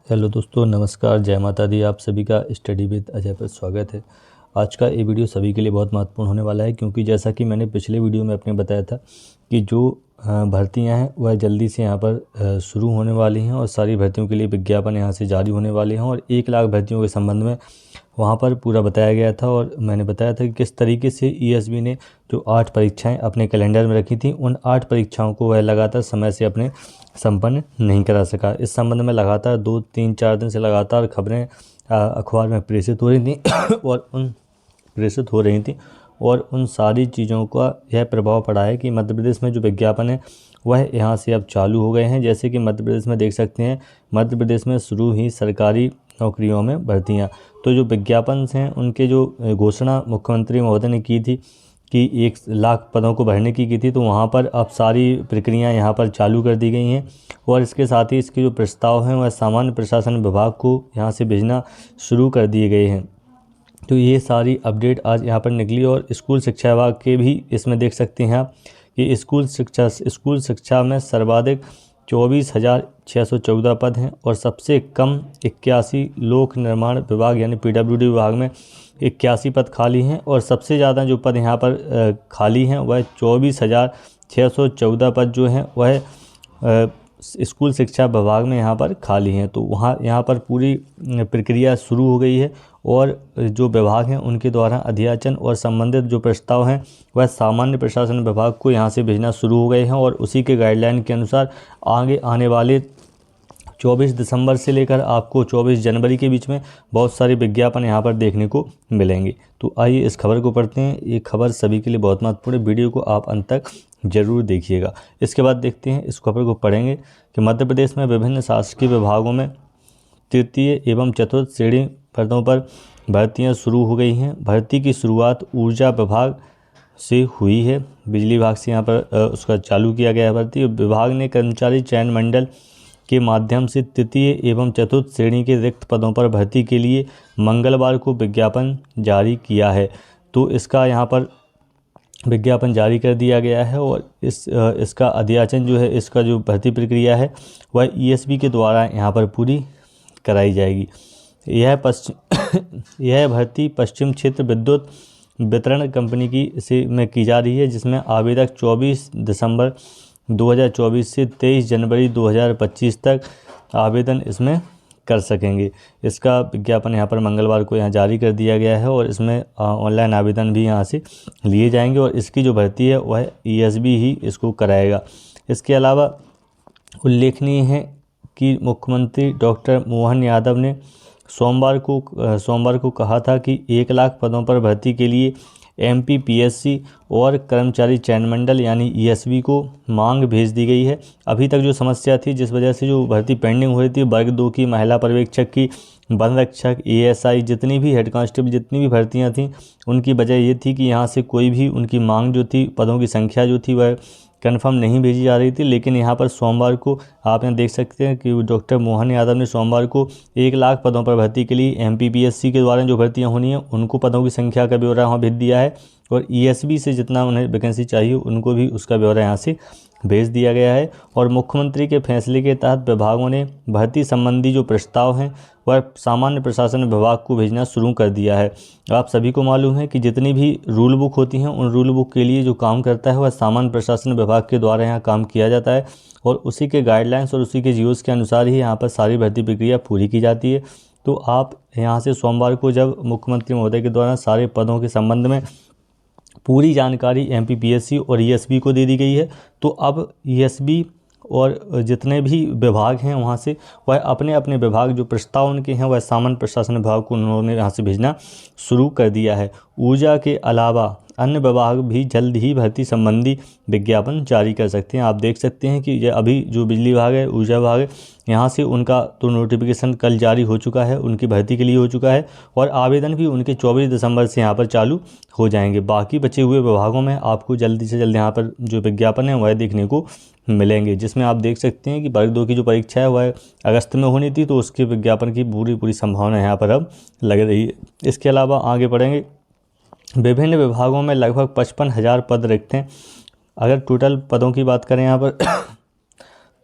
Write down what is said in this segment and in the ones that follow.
Hello दोस्तों, नमस्कार, जय माता दी। आप सभी का स्टडी विद अजय पर स्वागत है। आज का ये वीडियो सभी के लिए बहुत महत्वपूर्ण होने वाला है, क्योंकि जैसा कि मैंने पिछले वीडियो में अपने बताया था कि जो भर्तियां हैं वह जल्दी से यहाँ पर शुरू होने वाली हैं और सारी भर्तियों के लिए विज्ञापन यहाँ से जारी होने वाले हैं। और 1 लाख भर्तियों के संबंध में वहाँ पर पूरा बताया गया था और मैंने बताया था कि किस तरीके से ईएसबी ने जो 8 परीक्षाएं अपने कैलेंडर में रखी थी, उन 8 परीक्षाओं को वह लगातार समय से अपने संपन्न नहीं करा सका। इस संबंध में लगातार 2-3-4 दिन से लगातार खबरें अखबार में प्रेषित हो रही थी और उन सारी चीज़ों का यह प्रभाव पड़ा है कि मध्य प्रदेश में जो विज्ञापन है वह यहाँ से अब चालू हो गए हैं। जैसे कि मध्य प्रदेश में देख सकते हैं, मध्य प्रदेश में शुरू ही सरकारी नौकरियों में भर्तियाँ, तो जो विज्ञापन हैं उनके जो घोषणा मुख्यमंत्री महोदय ने की थी कि 1 लाख पदों को भरने की थी, तो वहाँ पर अब सारी प्रक्रियाँ यहाँ पर चालू कर दी गई हैं। और इसके साथ ही इसके जो प्रस्ताव हैं वह सामान्य प्रशासन विभाग को यहाँ से भेजना शुरू कर दिए गए हैं। तो ये सारी अपडेट आज यहाँ पर निकली। और स्कूल शिक्षा विभाग के भी इसमें देख सकते हैं आप कि स्कूल शिक्षा में सर्वाधिक 24,614 पद हैं और सबसे कम 81 लोक निर्माण विभाग यानी पीडब्ल्यूडी विभाग में 81 पद खाली हैं। और सबसे ज़्यादा जो पद यहाँ पर खाली हैं वह 24,614 पद जो हैं वह स्कूल शिक्षा विभाग में यहाँ पर खाली हैं। तो यहाँ पर पूरी प्रक्रिया शुरू हो गई है और जो विभाग हैं उनके द्वारा अध्याचन और संबंधित जो प्रस्ताव हैं वह सामान्य प्रशासन विभाग को यहाँ से भेजना शुरू हो गए हैं। और उसी के गाइडलाइन के अनुसार आगे आने वाले 24 दिसंबर से लेकर आपको 24 जनवरी के बीच में बहुत सारे विज्ञापन यहाँ पर देखने को मिलेंगे। तो आइए इस खबर को पढ़ते हैं। ये खबर सभी के लिए बहुत महत्वपूर्ण है, वीडियो को आप अंत तक जरूर देखिएगा। इसके बाद देखते हैं, इस खबर को पढ़ेंगे कि मध्य प्रदेश में विभिन्न शासकीय विभागों में तृतीय एवं चतुर्थ श्रेणी पदों पर भर्तियाँ शुरू हो गई हैं। भर्ती की शुरुआत ऊर्जा विभाग से हुई है, बिजली विभाग से यहाँ पर उसका चालू किया गया है भर्ती। विभाग ने कर्मचारी चयन मंडल के माध्यम से तृतीय एवं चतुर्थ श्रेणी के रिक्त पदों पर भर्ती के लिए मंगलवार को विज्ञापन जारी किया है। तो इसका यहाँ पर विज्ञापन जारी कर दिया गया है और इसका अध्याचन जो है, इसका जो भर्ती प्रक्रिया है वह ईएसबी के द्वारा यहाँ पर पूरी कराई जाएगी। यह भर्ती पश्चिम क्षेत्र विद्युत वितरण कंपनी में की जा रही है, जिसमें आवेदक 24 दिसंबर 2024 से 23 जनवरी 2025 तक आवेदन इसमें कर सकेंगे। इसका विज्ञापन यहाँ पर मंगलवार को यहाँ जारी कर दिया गया है और इसमें ऑनलाइन आवेदन भी यहाँ से लिए जाएंगे और इसकी जो भर्ती है वह ईएसबी ही इसको कराएगा। इसके अलावा उल्लेखनीय है कि मुख्यमंत्री डॉक्टर मोहन यादव ने सोमवार को कहा था कि 1 लाख पदों पर भर्ती के लिए एमपीपीएससी और कर्मचारी चयन मंडल यानी ईएसबी को मांग भेज दी गई है। अभी तक जो समस्या थी, जिस वजह से जो भर्ती पेंडिंग हो रही थी, वर्ग 2 की महिला पर्यवेक्षक की, वन रक्षक, एएसआई, जितनी भी हेड कांस्टेबल जितनी भी भर्तियां थी, उनकी वजह ये थी कि यहाँ से कोई भी उनकी मांग जो थी, पदों की संख्या जो थी वह कन्फर्म नहीं भेजी जा रही थी। लेकिन यहाँ पर सोमवार को आप यहाँ देख सकते हैं कि डॉक्टर मोहन यादव ने सोमवार को 1 लाख पदों पर भर्ती के लिए एमपीपीएससी के द्वारा जो भर्तियाँ होनी हैं उनको पदों की संख्या का ब्यौरा वहाँ भेज दिया है और ईएसबी से जितना उन्हें वैकेंसी चाहिए उनको भी उसका ब्यौरा यहाँ से भेज दिया गया है। और मुख्यमंत्री के फैसले के तहत विभागों ने भर्ती संबंधी जो प्रस्ताव हैं वह सामान्य प्रशासन विभाग को भेजना शुरू कर दिया है। आप सभी को मालूम है कि जितनी भी रूल बुक होती हैं उन रूल बुक के लिए जो काम करता है वह सामान्य प्रशासन विभाग के द्वारा यहाँ काम किया जाता है और उसी के गाइडलाइंस और उसी के जीओस के अनुसार ही यहाँ पर सारी भर्ती प्रक्रिया पूरी की जाती है। तो आप यहाँ से सोमवार को जब मुख्यमंत्री महोदय के द्वारा सारे पदों के संबंध में पूरी जानकारी एमपीपीएससी और ईएसबी को दे दी गई है, तो अब ईएसबी और जितने भी विभाग हैं वहाँ से वह अपने अपने विभाग जो प्रस्ताव उनके हैं वह सामान्य प्रशासन विभाग को उन्होंने यहाँ से भेजना शुरू कर दिया है। ऊर्जा के अलावा अन्य विभाग भी जल्द ही भर्ती संबंधी विज्ञापन जारी कर सकते हैं। आप देख सकते हैं कि ये अभी जो बिजली विभाग है, ऊर्जा विभाग है, यहाँ से उनका तो नोटिफिकेशन कल जारी हो चुका है, उनकी भर्ती के लिए हो चुका है और आवेदन भी उनके 24 दिसंबर से यहाँ पर चालू हो जाएंगे। बाकी बचे हुए विभागों में आपको जल्दी से जल्द यहाँ पर जो विज्ञापन है वह देखने को मिलेंगे, जिसमें आप देख सकते हैं कि वर्ग 2 की जो परीक्षा है वह अगस्त में होनी थी, तो उसके विज्ञापन की पूरी संभावना यहाँ पर अब लग रही है। इसके अलावा आगे बढ़ेंगे, विभिन्न विभागों में लगभग 55,000 पद रिक्त हैं। अगर टोटल पदों की बात करें यहाँ पर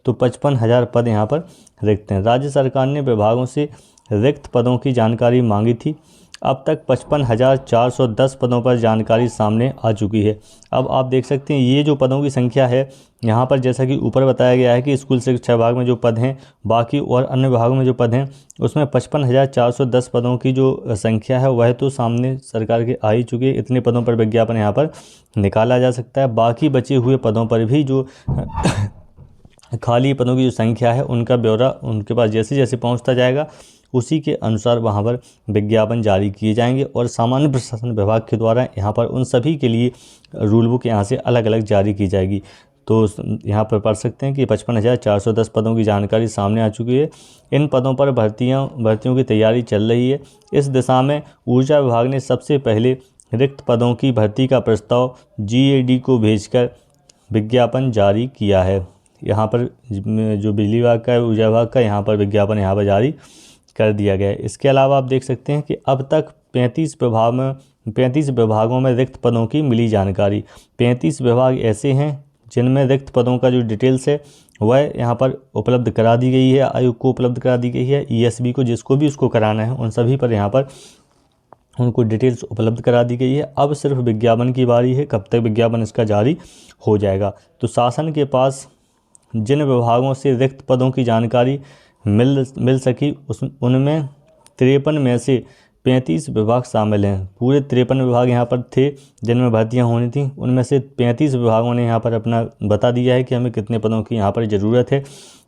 तो 55,000 पद यहाँ पर रिक्त हैं। राज्य सरकार ने विभागों से रिक्त पदों की जानकारी मांगी थी। अब तक 55,410 पदों पर जानकारी सामने आ चुकी है। अब आप देख सकते हैं ये जो पदों की संख्या है यहाँ पर, जैसा कि ऊपर बताया गया है कि स्कूल शिक्षा विभाग में जो पद हैं, बाकी और अन्य विभागों में जो पद हैं, उसमें 55,410 पदों की जो संख्या है वह तो सामने सरकार के आ ही चुकी है। इतने पदों पर विज्ञापन यहाँ पर निकाला जा सकता है। बाकी बचे हुए पदों पर भी जो खाली पदों की जो संख्या है उनका ब्यौरा उनके पास जैसे जैसे पहुँचता जाएगा उसी के अनुसार वहाँ पर विज्ञापन जारी किए जाएंगे और सामान्य प्रशासन विभाग के द्वारा यहाँ पर उन सभी के लिए रूल बुक यहाँ से अलग अलग जारी की जाएगी। तो यहाँ पर पढ़ सकते हैं कि 55,410 पदों की जानकारी सामने आ चुकी है। इन पदों पर भर्तियों की तैयारी चल रही है। इस दिशा में ऊर्जा विभाग ने सबसे पहले रिक्त पदों की भर्ती का प्रस्ताव GAD को भेजकर विज्ञापन जारी किया है। यहाँ पर जो बिजली विभाग का ऊर्जा विभाग का यहाँ पर विज्ञापन यहाँ पर जारी कर दिया गया है। इसके अलावा आप देख सकते हैं कि अब तक 35 विभागों में रिक्त पदों की मिली जानकारी। 35 विभाग ऐसे हैं जिनमें रिक्त पदों का जो डिटेल्स है वह यहाँ पर उपलब्ध करा दी गई है, आयोग को उपलब्ध करा दी गई है, ESB को, जिसको भी उसको कराना है उन सभी पर यहाँ पर उनको डिटेल्स उपलब्ध करा दी गई है। अब सिर्फ विज्ञापन की बारी है, कब तक विज्ञापन इसका जारी हो जाएगा। तो शासन के पास जिन विभागों से रिक्त पदों की जानकारी मिल सकी उनमें 53 में से 35 विभाग शामिल हैं। पूरे 53 विभाग यहाँ पर थे जिनमें भर्तियाँ होनी थी। उनमें से 35 विभागों ने यहाँ पर अपना बता दिया है कि हमें कितने पदों की यहाँ पर ज़रूरत है।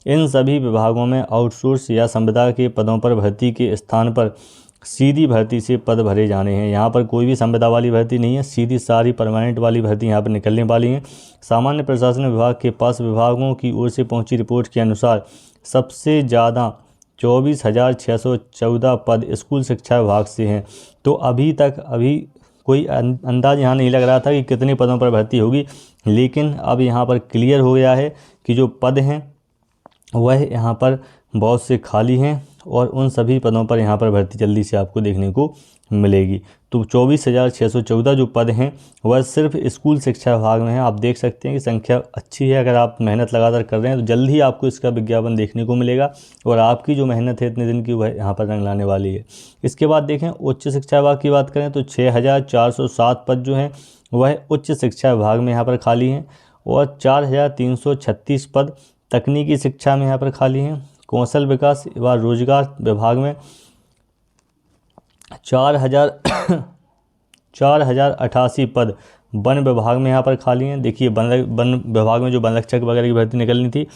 इन सभी विभागों में आउटसोर्स या संविदा के पदों पर भर्ती के स्थान पर सीधी भर्ती से पद भरे जाने हैं। यहाँ पर कोई भी संविदा वाली भर्ती नहीं है, सीधी सारी परमानेंट वाली भर्ती यहाँ पर निकलने वाली हैं। सामान्य प्रशासन विभाग के पास विभागों की ओर से पहुँची रिपोर्ट के अनुसार सबसे ज़्यादा 24,614 पद स्कूल शिक्षा विभाग से हैं। तो अभी कोई अंदाज यहाँ नहीं लग रहा था कि कितने पदों पर भर्ती होगी, लेकिन अब यहाँ पर क्लियर हो गया है कि जो पद हैं वह यहाँ पर बहुत से खाली हैं और उन सभी पदों पर यहाँ पर भर्ती जल्दी से आपको देखने को मिलेगी। तो 24,614 जो पद हैं वह सिर्फ स्कूल शिक्षा विभाग में है। आप देख सकते हैं कि संख्या अच्छी है। अगर आप मेहनत लगातार कर रहे हैं तो जल्द ही आपको इसका विज्ञापन देखने को मिलेगा और आपकी जो मेहनत है इतने दिन की वह यहाँ पर रंग लाने वाली है। इसके बाद देखें उच्च शिक्षा विभाग की बात करें तो 6,407 पद जो हैं वह उच्च शिक्षा विभाग में यहाँ पर खाली हैं और 4,336 पद तकनीकी शिक्षा में यहाँ पर खाली हैं। कौशल विकास व रोजगार विभाग में 4,088 पद वन विभाग में यहाँ पर खाली हैं। देखिए वन विभाग में जो वन रक्षक वगैरह की भर्ती निकलनी थी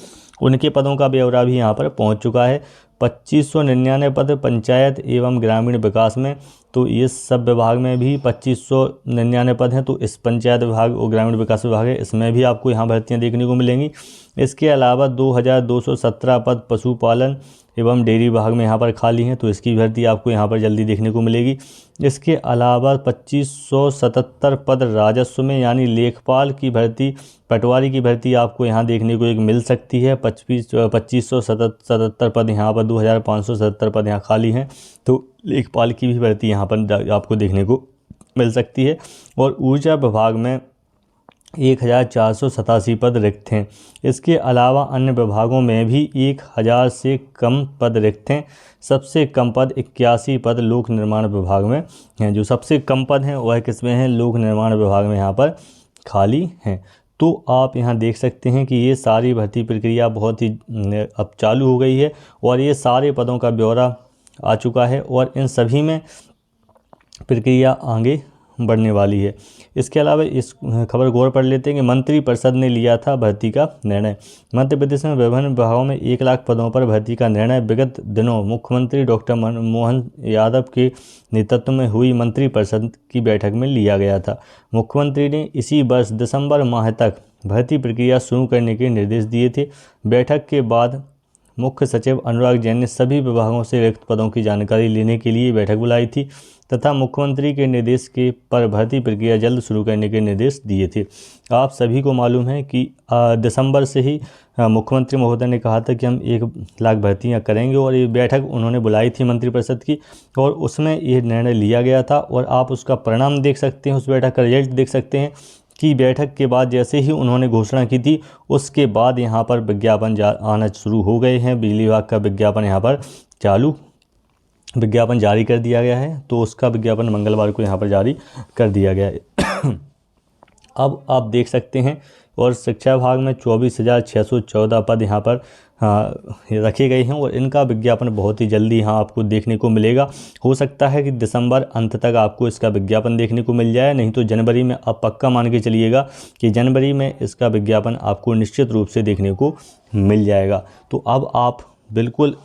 उनके पदों का ब्यौरा भी यहाँ पर पहुँच चुका है। 2599 पद पंचायत एवं ग्रामीण विकास में, तो ये सब विभाग में भी 2599 पद हैं। तो इस पंचायत विभाग और ग्रामीण विकास विभाग है, इसमें भी आपको यहाँ भर्तियाँ देखने को मिलेंगी। इसके अलावा 2,217 पद पशुपालन एवं डेयरी विभाग में यहाँ पर खाली हैं, तो इसकी भर्ती आपको यहाँ पर जल्दी देखने को मिलेगी। इसके अलावा 2,577 पद राजस्व में यानी लेखपाल की भर्ती, पटवारी की भर्ती आपको यहाँ देखने को एक मिल सकती है। 2,577 पद यहाँ पर 2,577 पद यहाँ खाली हैं, तो लेखपाल की भी भर्ती यहाँ पर आपको देखने को मिल सकती है। और ऊर्जा विभाग में 1,487 पद रिक्त हैं। इसके अलावा अन्य विभागों में भी 1,000 से कम पद रिक्त हैं। सबसे कम पद 81 पद लोक निर्माण विभाग में हैं। जो सबसे कम पद हैं वह किसमें हैं? लोक निर्माण विभाग में यहाँ पर खाली हैं। तो आप यहाँ देख सकते हैं कि ये सारी भर्ती प्रक्रिया बहुत ही अब चालू हो गई है और ये सारे पदों का ब्यौरा आ चुका है और इन सभी में प्रक्रिया आगे बढ़ने वाली है। इसके अलावा इस खबर गौर पढ़ लेते हैं कि मंत्रिपरिषद ने लिया था भर्ती का निर्णय। मध्य प्रदेश में विभिन्न विभागों में 1 लाख पदों पर भर्ती का निर्णय विगत दिनों मुख्यमंत्री डॉक्टर मनमोहन यादव के नेतृत्व में हुई मंत्रिपरिषद की बैठक में लिया गया था। मुख्यमंत्री ने इसी वर्ष दिसंबर माह तक भर्ती प्रक्रिया शुरू करने के निर्देश दिए थे। बैठक के बाद मुख्य सचिव अनुराग जैन ने सभी विभागों से रिक्त पदों की जानकारी लेने के लिए बैठक बुलाई थी तथा मुख्यमंत्री के निर्देश के पर भर्ती प्रक्रिया जल्द शुरू करने के निर्देश दिए थे। आप सभी को मालूम है कि दिसंबर से ही मुख्यमंत्री महोदय ने कहा था कि हम 1 लाख भर्तियां करेंगे और ये बैठक उन्होंने बुलाई थी मंत्रिपरिषद की और उसमें ये निर्णय लिया गया था। और आप उसका परिणाम देख सकते हैं, उस बैठक का रिजल्ट देख सकते हैं की बैठक के बाद जैसे ही उन्होंने घोषणा की थी, उसके बाद यहाँ पर विज्ञापन आना शुरू हो गए हैं। बिजली विभाग का विज्ञापन यहाँ पर विज्ञापन जारी कर दिया गया है, तो उसका विज्ञापन मंगलवार को यहाँ पर जारी कर दिया गया है। अब आप देख सकते हैं, और शिक्षा विभाग में 24,614 पद यहाँ पर रखे गए हैं, और इनका विज्ञापन बहुत ही जल्दी यहाँ आपको देखने को मिलेगा। हो सकता है कि दिसंबर अंत तक आपको इसका विज्ञापन देखने को मिल जाए, नहीं तो जनवरी में आप पक्का मान के चलिएगा कि जनवरी में इसका विज्ञापन आपको निश्चित रूप से देखने को मिल जाएगा। तो अब आप बिल्कुल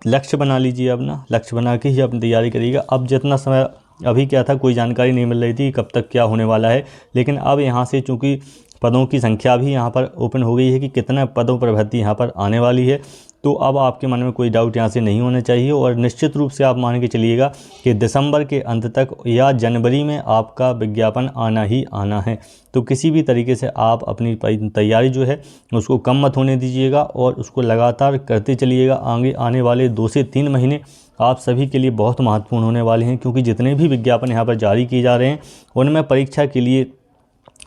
लक्ष्य बना लीजिए, अपना लक्ष्य बना के ही अपनी तैयारी करिएगा। अब जितना समय अभी क्या था, कोई जानकारी नहीं मिल रही थी कब तक क्या होने वाला है, लेकिन अब यहाँ से चूँकि पदों की संख्या भी यहाँ पर ओपन हो गई है कि कितना पदों पर भर्ती यहाँ पर आने वाली है, तो अब आपके मन में कोई डाउट यहाँ से नहीं होना चाहिए। और निश्चित रूप से आप मान के चलिएगा कि दिसंबर के अंत तक या जनवरी में आपका विज्ञापन आना ही आना है। तो किसी भी तरीके से आप अपनी तैयारी जो है उसको कम मत होने दीजिएगा, और उसको लगातार करते चलिएगा। आगे आने वाले 2 से 3 महीने आप सभी के लिए बहुत महत्वपूर्ण होने वाले हैं, क्योंकि जितने भी विज्ञापन यहाँ पर जारी किए जा रहे हैं उनमें परीक्षा के लिए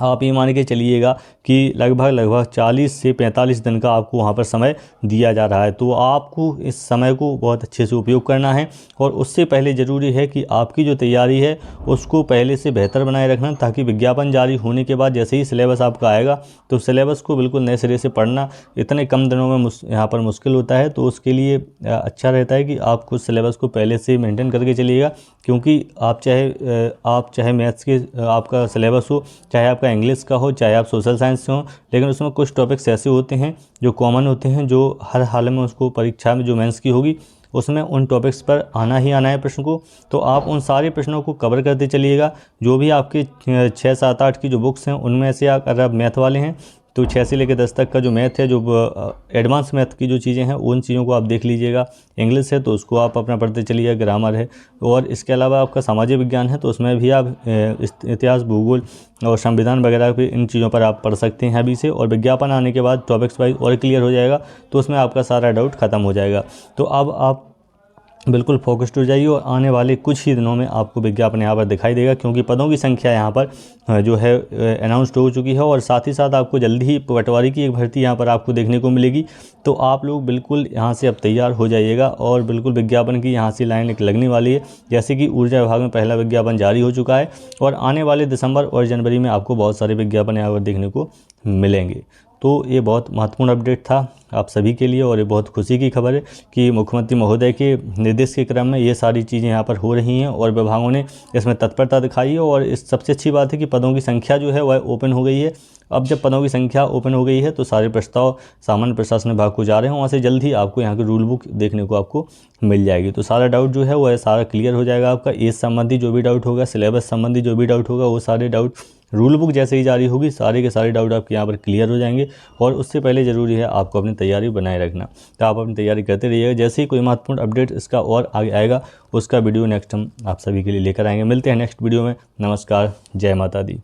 आप ये मान के चलिएगा कि लगभग 40 से 45 दिन का आपको वहाँ पर समय दिया जा रहा है। तो आपको इस समय को बहुत अच्छे से उपयोग करना है, और उससे पहले ज़रूरी है कि आपकी जो तैयारी है उसको पहले से बेहतर बनाए रखना, ताकि विज्ञापन जारी होने के बाद जैसे ही सिलेबस आपका आएगा तो सिलेबस को बिल्कुल नए सिरे से पढ़ना इतने कम दिनों में यहाँ पर मुश्किल होता है। तो उसके लिए अच्छा रहता है कि आप कुछ सिलेबस को पहले से मेंटेन करके चलिएगा, क्योंकि आप चाहे मैथ्स के आपका सिलेबस हो, चाहे आपका इंग्लिश का हो, चाहे आप सोशल साइंस से हो, लेकिन उसमें कुछ टॉपिक्स ऐसे होते हैं जो कॉमन होते हैं, जो हर हाल में उसको परीक्षा में जो मेंस की होगी उसमें उन टॉपिक्स पर आना ही आना है प्रश्न को। तो आप उन सारे प्रश्नों को कवर करते चलिएगा। जो भी आपके 6, 7, 8 की जो बुक्स हैं उनमें से अगर आप मैथ वाले हैं तो 6 से लेकर 10 तक का जो मैथ है, जो एडवांस मैथ की जो चीज़ें हैं उन चीज़ों को आप देख लीजिएगा। इंग्लिश है तो उसको आप अपना पढ़ते चलिए, ग्रामर है, और इसके अलावा आपका सामाजिक विज्ञान है तो उसमें भी आप इतिहास, भूगोल और संविधान वगैरह भी इन चीज़ों पर आप पढ़ सकते हैं अभी से। और विज्ञापन आने के बाद टॉपिक्स वाइज और क्लियर हो जाएगा, तो उसमें आपका सारा डाउट ख़त्म हो जाएगा। तो अब आप बिल्कुल फोकस्ड हो जाइए, और आने वाले कुछ ही दिनों में आपको विज्ञापन यहाँ पर दिखाई देगा, क्योंकि पदों की संख्या यहाँ पर जो है अनाउंसड हो चुकी है, और साथ ही साथ आपको जल्दी ही पटवारी की एक भर्ती यहाँ पर आपको देखने को मिलेगी। तो आप लोग बिल्कुल यहाँ से अब तैयार हो जाइएगा, और बिल्कुल विज्ञापन की यहाँ से लाइन एक लगने वाली है। जैसे कि ऊर्जा विभाग में पहला विज्ञापन जारी हो चुका है, और आने वाले दिसंबर और जनवरी में आपको बहुत सारे विज्ञापन यहाँ पर देखने को मिलेंगे। तो ये बहुत महत्वपूर्ण अपडेट था आप सभी के लिए, और ये बहुत खुशी की खबर है कि मुख्यमंत्री महोदय के निर्देश के क्रम में ये सारी चीज़ें यहाँ पर हो रही हैं, और विभागों ने इसमें तत्परता दिखाई है। और इस सबसे अच्छी बात है कि पदों की संख्या जो है वह ओपन हो गई है। अब जब पदों की संख्या ओपन हो गई है तो सारे प्रस्ताव सामान्य प्रशासन विभाग को जा रहे हैं, वहाँ से जल्द ही आपको यहाँ की रूल बुक देखने को आपको मिल जाएगी। तो सारा डाउट जो है वह सारा क्लियर हो जाएगा आपका। एज संबंधी जो भी डाउट होगा, सिलेबस संबंधी जो भी डाउट होगा, वो सारे डाउट रूल बुक जैसे ही जारी होगी सारे के सारे डाउट आपके यहाँ पर क्लियर हो जाएंगे। और उससे पहले ज़रूरी है आपको अपनी तैयारी बनाए रखना। तो आप अपनी तैयारी करते रहिएगा। जैसे ही कोई महत्वपूर्ण अपडेट इसका और आगे आएगा उसका वीडियो नेक्स्ट हम आप सभी के लिए लेकर आएंगे। मिलते हैं नेक्स्ट वीडियो में। नमस्कार, जय माता दी।